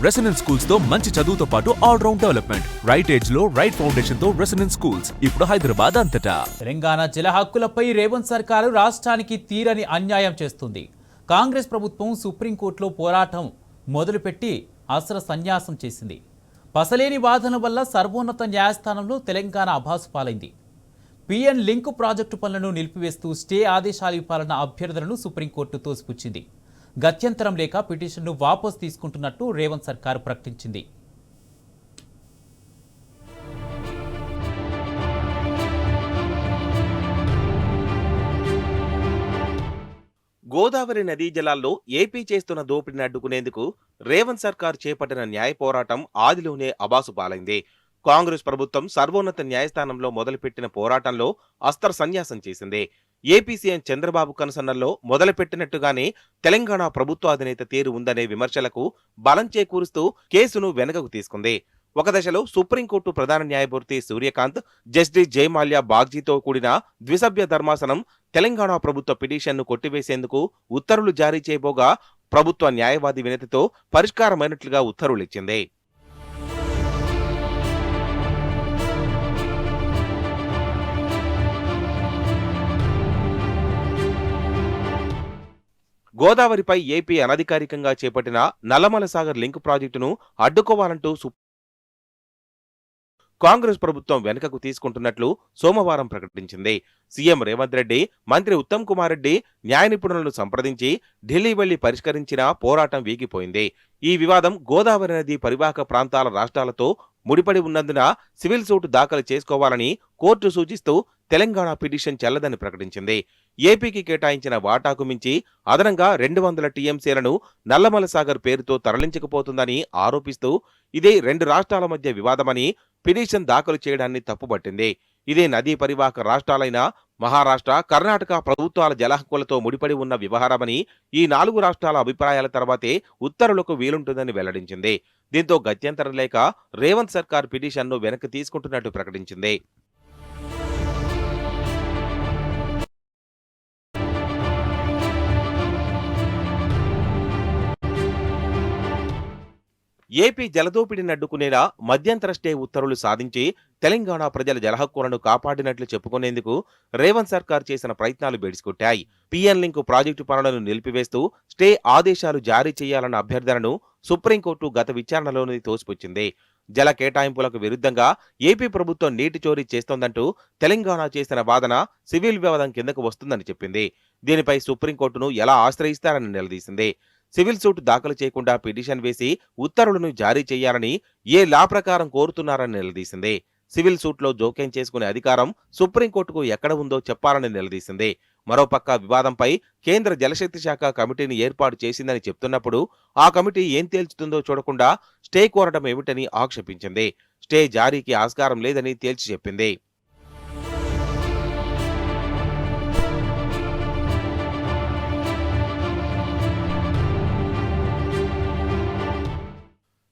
Residence schools తో మంచి చదువుతో పాటు all round development. Right age లో రైట్ ఫౌండేషన్ తో రెసిడెన్స్ స్కూల్స్ ఇప్పుడు హైదరాబాద్ అంతటా. తెలంగాణ జల హక్కులపై రేవంత్ సర్కారు రాష్ట్రానికి తీరని అన్యాయం చేస్తుంది. కాంగ్రెస్ ప్రభుత్వం సుప్రీంకోర్టులో పోరాటం మొదలుపెట్టి అస్త్ర సన్యాసం చేసింది. పసలేని వాదన వల్ల సర్వోన్నత న్యాయస్థానంలో తెలంగాణ అభాసుపాలైంది. పిఎన్ లింక్ ప్రాజెక్టు పనులను నిలిపివేస్తూ స్టే ఆదేశాలు ఇవ్వాలన్న అభ్యర్థనను సుప్రీంకోర్టు తోసిపుచ్చింది. గత్యంతరం లేక పిటిషన్ను వాపసు తీసుకుంటున్నట్టు రేవంత్ సర్కారు ప్రకటించింది. గోదావరి నదీ జలాల్లో ఏపీ చేస్తున్న దోపిడీని అడ్డుకునేందుకు రేవంత్ సర్కార్ చేపట్టిన న్యాయ పోరాటం ఆదిలోనే అబాసుపాలైంది. కాంగ్రెస్ ప్రభుత్వం సర్వోన్నత న్యాయస్థానంలో మొదలుపెట్టిన పోరాటంలో అస్త్ర సన్యాసం చేసింది. ఏపీ సీఎం చంద్రబాబు కనుసన్నల్లో మొదలుపెట్టినట్టుగానే తెలంగాణ ప్రభుత్వ అధినేత తీరు ఉందనే విమర్శలకు బలం చేకూరుస్తూ కేసును వెనకకు తీసుకుంది. ఒక దశలో సుప్రీంకోర్టు ప్రధాన న్యాయమూర్తి సూర్యకాంత్, జస్టిస్ జయమాల్యా బాగ్జీతో కూడిన ద్విసభ్య ధర్మాసనం తెలంగాణ ప్రభుత్వ పిటిషన్ను కొట్టివేసేందుకు ఉత్తర్వులు జారీ చేయబోగా ప్రభుత్వ న్యాయవాది వినతితో పరిష్కారమైనట్లుగా ఉత్తర్వులిచ్చింది. గోదావరిపై ఏపీ అనధికారికంగా చేపట్టిన నల్లమల సాగర్ లింక్ ప్రాజెక్టును అడ్డుకోవాలంటూ కాంగ్రెస్ ప్రభుత్వం వెనుకకు తీసుకుంటున్నట్లు సోమవారం ప్రకటించింది. సీఎం రేవంత్ రెడ్డి, మంత్రి ఉత్తమ్ కుమార్ రెడ్డి న్యాయ నిపుణులను సంప్రదించి ఢిల్లీ వెళ్లి పరిష్కరించిన పోరాటం వీగిపోయింది. ఈ వివాదం గోదావరి నది పరివాహక ప్రాంతాల రాష్ట్రాలతో ముడిపడి ఉన్నందున సివిల్ సూట్ దాఖలు చేసుకోవాలని కోర్టు సూచిస్తూ తెలంగాణ పిటిషన్ చెల్లదని ప్రకటించింది. ఏపీకి కేటాయించిన వాటాకు మించి అదనంగా 200 టీఎంసీలను నల్లమల సాగర్ పేరుతో తరలించకపోతుందని ఆరోపిస్తూ ఇదే రెండు రాష్ట్రాల మధ్య వివాదమని పిటిషన్ దాఖలు చేయడాన్ని తప్పుపట్టింది. ఇదే నదీ పరివాహక రాష్ట్రాలైన మహారాష్ట్ర, కర్ణాటక ప్రభుత్వాల జలహక్కులతో ముడిపడి ఉన్న వ్యవహారమని ఈ 4 రాష్ట్రాల అభిప్రాయాల తర్వాతే ఉత్తర్వులకు వీలుంటుందని వెల్లడించింది. దీంతో గత్యంతరం లేక రేవంత్ సర్కార్ పిటిషన్ను వెనక్కి తీసుకుంటున్నట్టు ప్రకటించింది. ఏపీ జలదోపిడిని అడ్డుకునేలా మధ్యంతర స్టే ఉత్తర్వులు సాధించి తెలంగాణ ప్రజల జలహక్కులను కాపాడినట్లు చెప్పుకునేందుకు రేవంత్ సర్కార్ చేసిన ప్రయత్నాలు బెడిసికొట్టాయి. పిఎన్ లింక్ ప్రాజెక్టు పనులను నిలిపివేస్తూ స్టే ఆదేశాలు జారీ చేయాలన్న అభ్యర్థనను సుప్రీంకోర్టు గత విచారణలోనే తోసిపుచ్చింది. జల కేటాయింపులకు విరుద్ధంగా ఏపీ ప్రభుత్వం నీటి చోరీ చేస్తోందంటూ తెలంగాణ చేసిన వాదన సివిల్ వివాదం కిందకు వస్తుందని చెప్పింది. దీనిపై సుప్రీంకోర్టును ఎలా ఆశ్రయిస్తారని నిలదీసింది. సివిల్ సూట్ దాఖలు చేయకుండా పిటిషన్ వేసి ఉత్తర్వులను జారీ చేయాలని ఏ లా ప్రకారం కోరుతున్నారని నిలదీసింది. సివిల్ సూట్లో జోక్యం చేసుకునే అధికారం సుప్రీంకోర్టుకు ఎక్కడ ఉందో చెప్పాలని నిలదీసింది. మరోపక్క వివాదంపై కేంద్ర జలశక్తి శాఖ కమిటీని ఏర్పాటు చేసిందని చెప్తున్నప్పుడు ఆ కమిటీ ఏం తేల్చుతుందో చూడకుండా స్టే కోరడం ఏమిటని ఆక్షేపించింది. స్టే జారీకి ఆస్కారం లేదని తేల్చి చెప్పింది.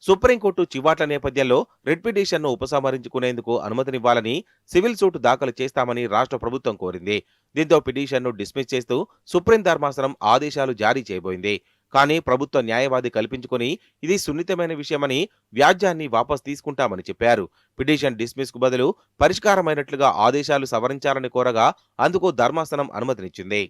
సుప్రీంకోర్టు చివాట్ల నేపథ్యంలో రిట్ పిటిషన్ను ఉపసంహరించుకునేందుకు అనుమతినివ్వాలని సివిల్ సూట్ దాఖలు చేస్తామని రాష్ట్ర ప్రభుత్వం కోరింది. దీంతో పిటిషన్ను డిస్మిస్ చేస్తూ సుప్రీం ధర్మాసనం ఆదేశాలు జారీ చేయబోయింది. కానీ ప్రభుత్వ న్యాయవాది కల్పించుకుని ఇది సున్నితమైన విషయమని వ్యాజ్యాన్ని వాపసు తీసుకుంటామని చెప్పారు. పిటిషన్ డిస్మిస్ కు బదులు పరిష్కారమైనట్లుగా ఆదేశాలు సవరించాలని కోరగా అందుకు ధర్మాసనం అనుమతినిచ్చింది.